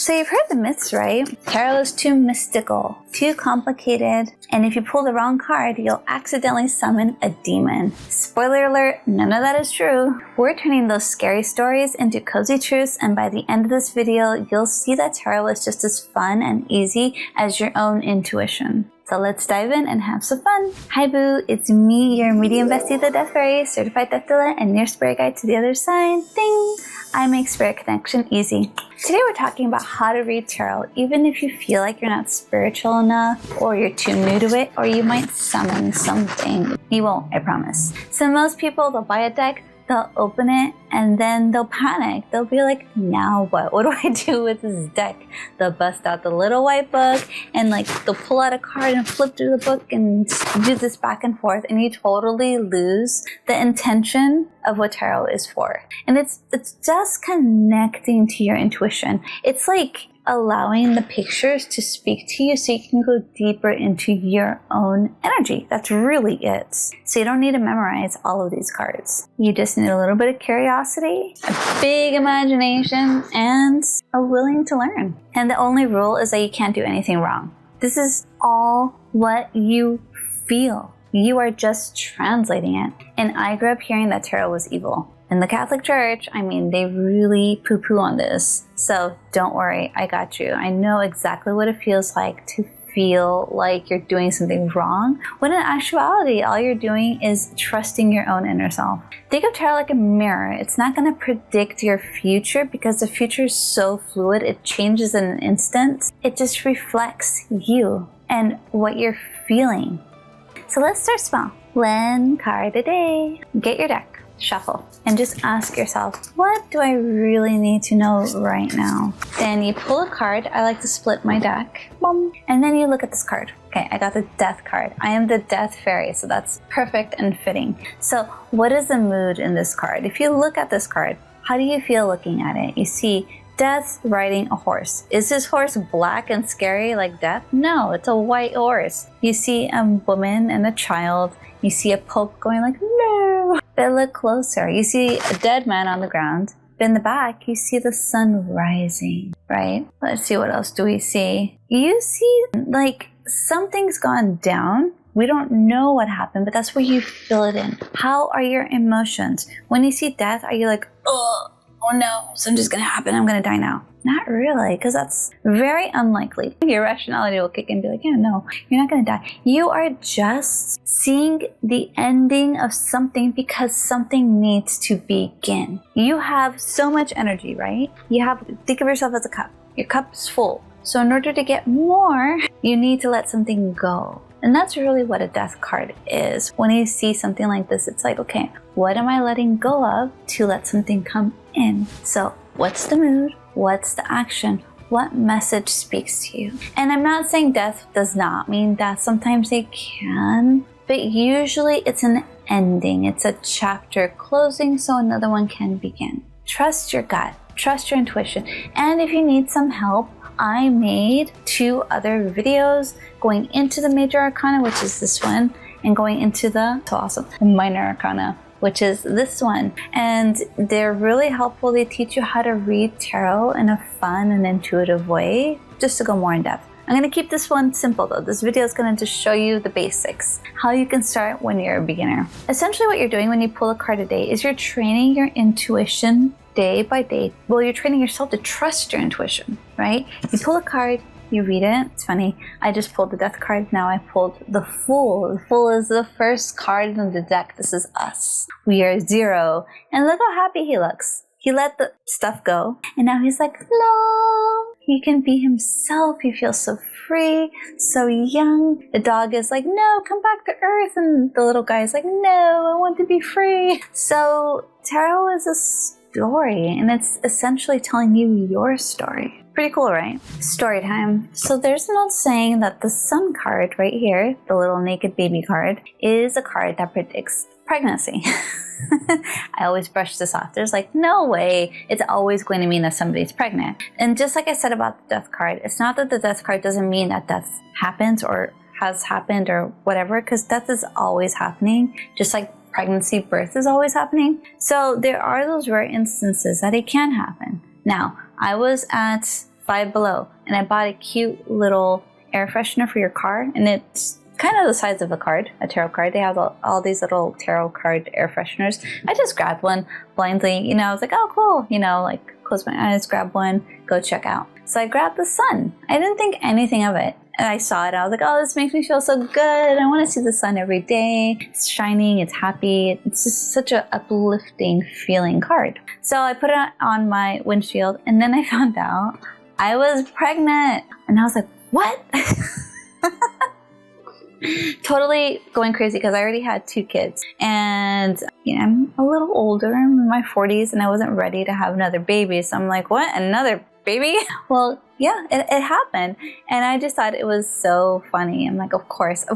So you've heard the myths, right? Tarot is too mystical, too complicated, and if you pull the wrong card, you'll accidentally summon a demon. Spoiler alert, none of that is true. We're turning those scary stories into cozy truths, and by the end of this video, you'll see that tarot is just as fun and easy as your own intuition. So let's dive in and have some fun. Hi boo, it's me, your medium bestie, the Death Fairy, certified death doula, and your spirit guide to the other side. Ding! I make spirit connection easy. Today we're talking about how to read tarot, even if you feel like you're not spiritual enough, or you're too new to it, or you might summon something. You won't, I promise. So most people, they'll buy a deck, they'll open it, and then they'll panic. They'll be like, now what? What do I do with this deck? They'll bust out the little white book and they'll pull out a card and flip through the book and do this back and forth, and you totally lose the intention of what tarot is for. And it's just connecting to your intuition. It's like allowing the pictures to speak to you so you can go deeper into your own energy. That's really it. So you don't need to memorize all of these cards. You just need a little bit of curiosity, a big imagination, and a willing to learn. And the only rule is that you can't do anything wrong. This is all what you feel. You are just translating it. And I grew up hearing that tarot was evil. In the Catholic Church, I mean, they really poo-poo on this. So don't worry, I got you. I know exactly what it feels like to feel like you're doing something wrong, when in actuality, all you're doing is trusting your own inner self. Think of tarot like a mirror. It's not going to predict your future because the future is so fluid. It changes in an instant. It just reflects you and what you're feeling. So let's start small. One card a day. Get your deck. Shuffle and just ask yourself, what do I really need to know right now? Then you pull a card. I like to split my deck. Boom. And then you look at this card. Okay, I got the Death card. I am the Death Fairy, so that's perfect and fitting. So what is the mood in this card? If you look at this card, how do you feel looking at it? You see Death riding a horse. Is this horse black and scary like Death? No, it's a white horse. You see a woman and a child. You see a pope going like, no. But look closer. You see a dead man on the ground. But in the back, you see the sun rising, right? Let's see, what else do we see? You see like something's gone down. We don't know what happened, but that's where you feel it in. How are your emotions? When you see death, are you like, oh no, something's gonna happen, I'm gonna die now? Not really, because that's very unlikely. Your rationality will kick in and be like, yeah, no, you're not gonna die. You are just seeing the ending of something because something needs to begin. You have so much energy, right? Think of yourself as a cup. Your cup is full. So in order to get more, you need to let something go. And that's really what a Death card is. When you see something like this, it's like, okay, what am I letting go of to let something come in? So what's the mood? What's the action? What message speaks to you? And I'm not saying death does not mean death. Sometimes they can, but usually it's an ending. It's a chapter closing so another one can begin. Trust your gut. Trust your intuition. And if you need some help, I made 2 other videos going into the major arcana, which is this one, and going into the minor arcana, which is this one. And they're really helpful. They teach you how to read tarot in a fun and intuitive way, just to go more in depth. I'm going to keep this one simple though. This video is going to just show you the basics, how you can start when you're a beginner. Essentially what you're doing when you pull a card a day is you're training your intuition day by day. Well, you're training yourself to trust your intuition, right? You pull a card, you read it. It's funny, I just pulled the Death card. Now I pulled the Fool. The Fool is the first card in the deck. This is us. We are 0. And look how happy he looks. He let the stuff go. And now he's like, hello. He can be himself. He feels so free, so young. The dog is like, no, come back to Earth. And the little guy is like, no, I want to be free. So tarot is a story, and it's essentially telling you your story. Pretty cool, right? Story time. So there's an old saying that the Sun card right here, the little naked baby card, is a card that predicts pregnancy. I always brush this off. There's like, no way it's always going to mean that somebody's pregnant. And just like I said about the Death card, it's not that the Death card doesn't mean that death happens or has happened or whatever, because death is always happening, just like pregnancy, birth is always happening. So there are those rare instances that it can happen. Now, I was at Five Below, and I bought a cute little air freshener for your car, and it's kind of the size of a tarot card. They have all these little tarot card air fresheners. I just grabbed one blindly, I was like, oh cool, like close my eyes, grab one, go check out. So I grabbed the sun. I didn't think anything of it. And I saw it, I was like, oh, this makes me feel so good. I want to see the sun every day. It's shining, it's happy. It's just such an uplifting feeling card. So I put it on my windshield, and then I found out I was pregnant. And I was like, what? Totally going crazy because I already had 2 kids, and I'm a little older. I'm in my 40s, and I wasn't ready to have another baby. So I'm like, what? Another baby? Well, yeah, it happened, and I just thought it was so funny. I'm like, of course,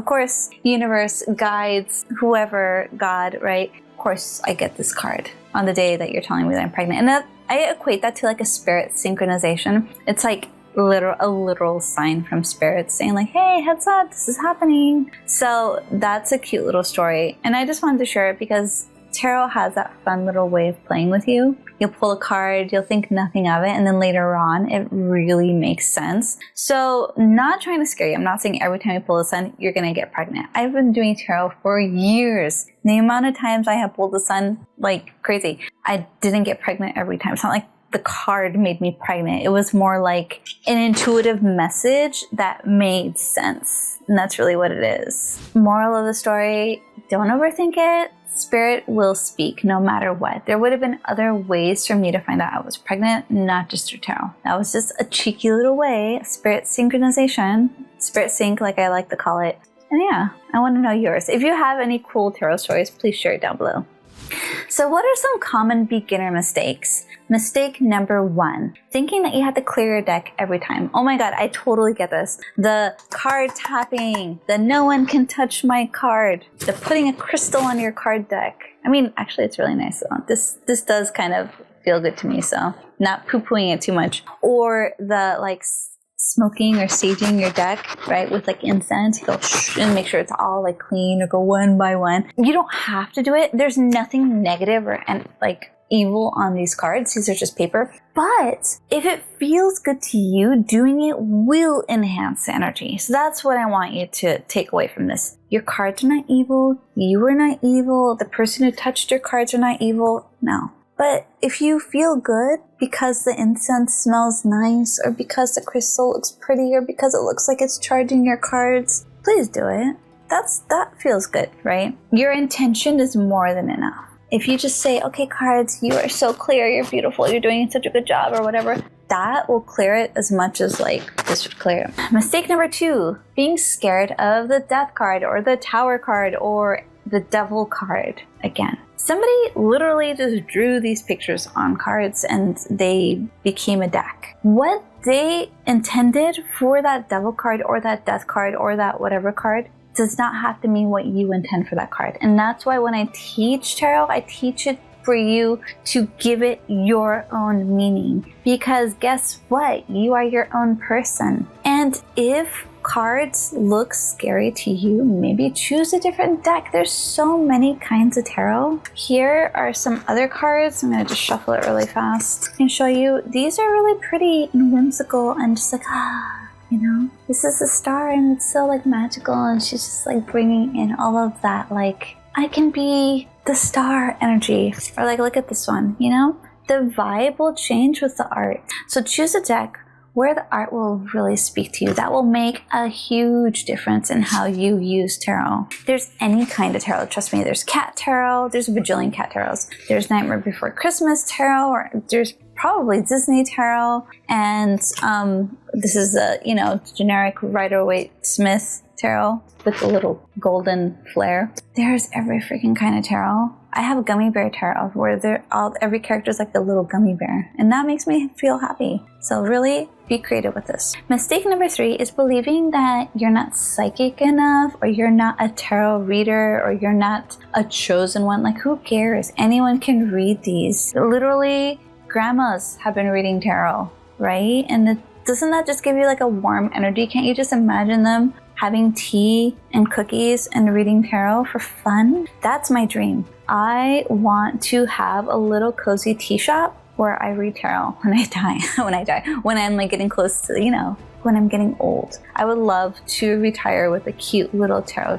universe, guides, whoever, God, right? Of course, I get this card on the day that you're telling me that I'm pregnant, and that I equate that to like a spirit synchronization. It's like a literal sign from spirit saying like, hey, heads up, this is happening. So that's a cute little story, and I just wanted to share it because tarot has that fun little way of playing with you. You'll pull a card, you'll think nothing of it, and then later on it really makes sense. So not trying to scare you. I'm not saying every time you pull the sun you're gonna get pregnant. I've been doing tarot for years. The amount of times I have pulled the sun like crazy, I didn't get pregnant every time. It's not like the card made me pregnant. It was more like an intuitive message that made sense. And that's really what it is. Moral of the story, don't overthink it. Spirit will speak no matter what. There would have been other ways for me to find out I was pregnant, not just through tarot. That was just a cheeky little way, spirit synchronization, spirit sync like I like to call it. And yeah, I want to know yours. If you have any cool tarot stories, please share it down below. So what are some common beginner mistakes? Mistake number 1, thinking that you have to clear your deck every time. Oh my God, I totally get this. The card tapping, the no one can touch my card, the putting a crystal on your card deck. I mean, actually it's really nice though. This does kind of feel good to me, so not poo-pooing it too much. Or the like smoking or saging your deck, right, with like incense, you go shh, and make sure it's all like clean, or go one by one. You don't have to do it. There's nothing negative or like evil on these cards. These are just paper. But if it feels good to you, doing it will enhance the energy. So that's what I want you to take away from this. Your cards are not evil. You are not evil. The person who touched your cards are not evil. No. But if you feel good because the incense smells nice, or because the crystal looks pretty, or because it looks like it's charging your cards, please do it. That feels good, right? Your intention is more than enough. If you just say, okay, cards, you are so clear, you're beautiful, you're doing such a good job, or whatever, that will clear it as much as like this would clear it. Mistake number 2, being scared of the death card, or the tower card, or the devil card again. Somebody literally just drew these pictures on cards and they became a deck. What they intended for that devil card, or that death card, or that whatever card does not have to mean what you intend for that card. And that's why when I teach tarot, I teach it for you to give it your own meaning. Because guess what? You are your own person. And if cards look scary to you, maybe choose a different deck. There's so many kinds of tarot. Here are some other cards. I'm going to just shuffle it really fast and show you. These are really pretty and whimsical and just like, this is a star and it's so like magical, and she's just like bringing in all of that, like, I can be the star energy. Or like, look at this one, the vibe will change with the art. So choose a deck where the art will really speak to you. That will make a huge difference in how you use tarot. There's any kind of tarot, trust me. There's cat tarot, there's a bajillion cat tarots. There's Nightmare Before Christmas tarot, or there's probably Disney tarot, and this is a generic Rider-Waite-Smith tarot with a little golden flare. There's every freaking kind of tarot. I have a gummy bear tarot where every character is like the little gummy bear, and that makes me feel happy. So really be creative with this. Mistake number 3 is believing that you're not psychic enough, or you're not a tarot reader, or you're not a chosen one. Like, who cares? Anyone can read these. Literally, grandmas have been reading tarot, right? And doesn't that just give you like a warm energy? Can't you just imagine them having tea and cookies and reading tarot for fun? That's my dream. I want to have a little cozy tea shop where I read tarot when I die, when I'm like getting close to, when I'm getting old. I would love to retire with a cute little tarot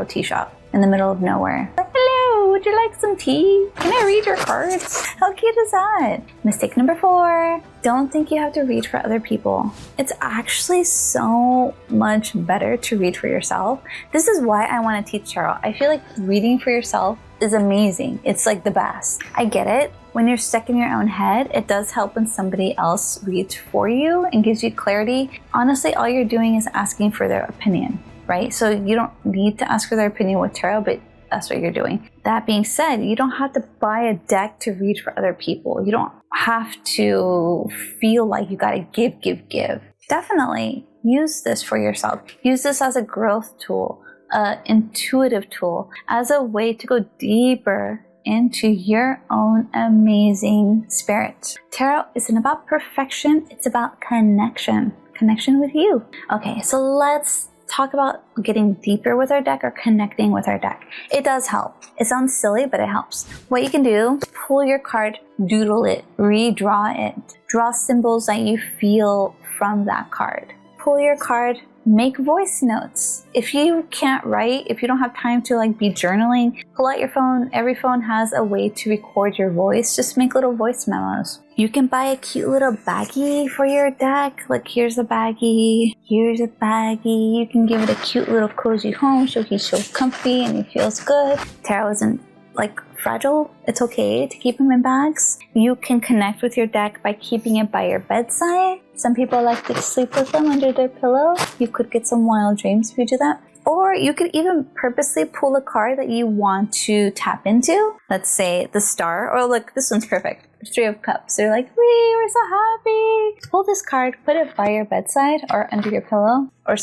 tea shop in the middle of nowhere. Like, hello, would you like some tea? Can I read your cards? How cute is that? Mistake number 4, don't think you have to read for other people. It's actually so much better to read for yourself. This is why I want to teach tarot. I feel like reading for yourself is amazing. It's like the best. I get it. When you're stuck in your own head, it does help when somebody else reads for you and gives you clarity. Honestly, all you're doing is asking for their opinion, right? So you don't need to ask for their opinion with tarot, but that's what you're doing. That being said, you don't have to buy a deck to read for other people. You don't have to feel like you gotta give. Definitely use this for yourself. Use this as a growth tool, an intuitive tool, as a way to go deeper into your own amazing spirit. Tarot isn't about perfection, it's about connection with you. Okay, so let's talk about getting deeper with our deck or connecting with our deck. It does help. It sounds silly, but it helps. What you can do, pull your card, doodle it, redraw it, draw symbols that you feel from that card. Pull your card, make voice notes. If you can't write, if you don't have time to like be journaling, pull out your phone. Every phone has a way to record your voice. Just make little voice memos. You can buy a cute little baggie for your deck. Like, here's a baggie, here's a baggie. You can give it a cute little cozy home so he's so comfy and he feels good. Tarot isn't like fragile. It's okay to keep them in bags. You can connect with your deck by keeping it by your bedside. Some people like to sleep with them under their pillow. You could get some wild dreams if you do that. Or you could even purposely pull a card that you want to tap into. Let's say the Star, or look, this one's perfect. 3 of Cups. They're like, we're so happy. Pull this card, put it by your bedside or under your pillow, or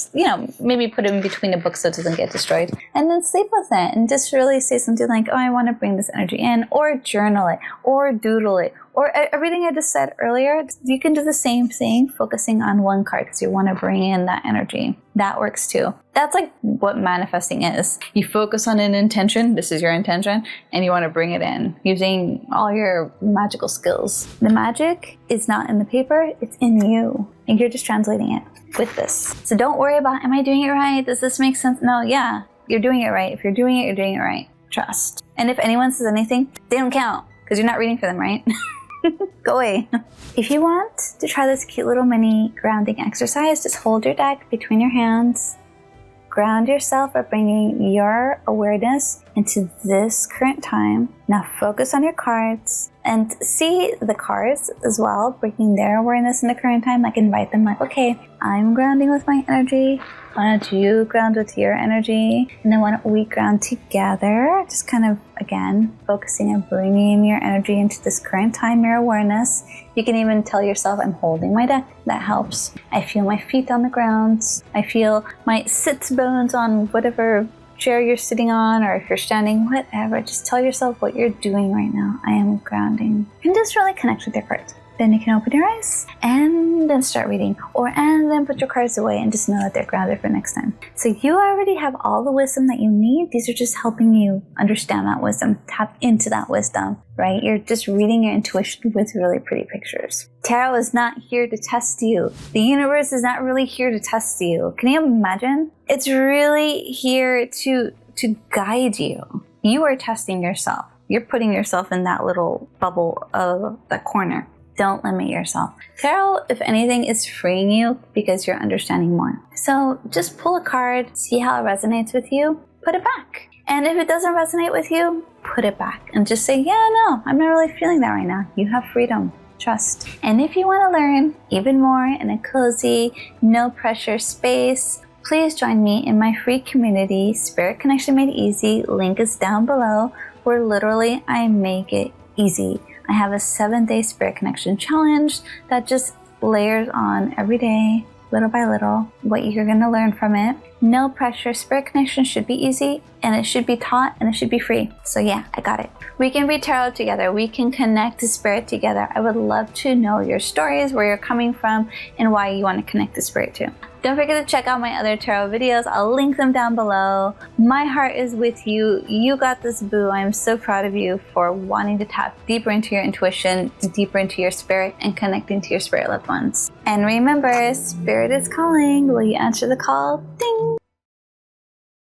maybe put it in between the books so it doesn't get destroyed, and then sleep with it and just really say something like, oh, I want to bring this energy in, or journal it, or doodle it, or everything I just said earlier. You can do the same thing, focusing on one card because you want to bring in that energy. That works too. That's like what manifesting is. You focus on an intention, this is your intention, and you want to bring it in using all your magical skills. The magic is not in the paper, it's in you, and you're just translating it with this. So don't worry about, am I doing it right? Does this make sense? No, yeah, you're doing it right. If you're doing it, you're doing it right. Trust. And if anyone says anything, they don't count because you're not reading for them, right? Go away. If you want to try this cute little mini grounding exercise, just hold your deck between your hands. Ground yourself by bringing your awareness into this current time. Now focus on your cards and see the cards as well, bringing their awareness in the current time. Like, invite them, like, okay, I'm grounding with my energy. Why don't you ground with your energy? And then why don't we ground together? Just kind of, again, focusing on bringing your energy into this current time, your awareness. You can even tell yourself, I'm holding my deck. That helps. I feel my feet on the ground. I feel my sit bones on whatever chair you're sitting on, or if you're standing, whatever. Just tell yourself what you're doing right now. I am grounding. And just really connect with your cards. Then you can open your eyes and then start reading, and then put your cards away and just know that they're grounded for next time. So you already have all the wisdom that you need. These are just helping you understand that wisdom, tap into that wisdom, right? You're just reading your intuition with really pretty pictures. Tarot is not here to test you. The universe is not really here to test you. Can you imagine? It's really here to guide you. You are testing yourself. You're putting yourself in that little bubble of that corner. Don't limit yourself. Tarot, if anything, is freeing you because you're understanding more. So just pull a card, see how it resonates with you, put it back. And if it doesn't resonate with you, put it back and just say, yeah, no, I'm not really feeling that right now. You have freedom. Trust. And if you want to learn even more in a cozy, no pressure space, please join me in my free community, Spirit Connection Made Easy. Link is down below, where literally I make it easy. I have a 7-day Spirit Connection challenge that just layers on every day, little by little, what you're going to learn from it. No pressure. Spirit Connection should be easy, and it should be taught, and it should be free. So yeah, I got it. We can read tarot together. We can connect to spirit together. I would love to know your stories, where you're coming from, and why you want to connect to spirit too. Don't forget to check out my other tarot videos. I'll link them down below. My heart is with you. You got this, boo. I am so proud of you for wanting to tap deeper into your intuition, deeper into your spirit, and connecting to your spirit loved ones. And remember, spirit is calling. Will you answer the call?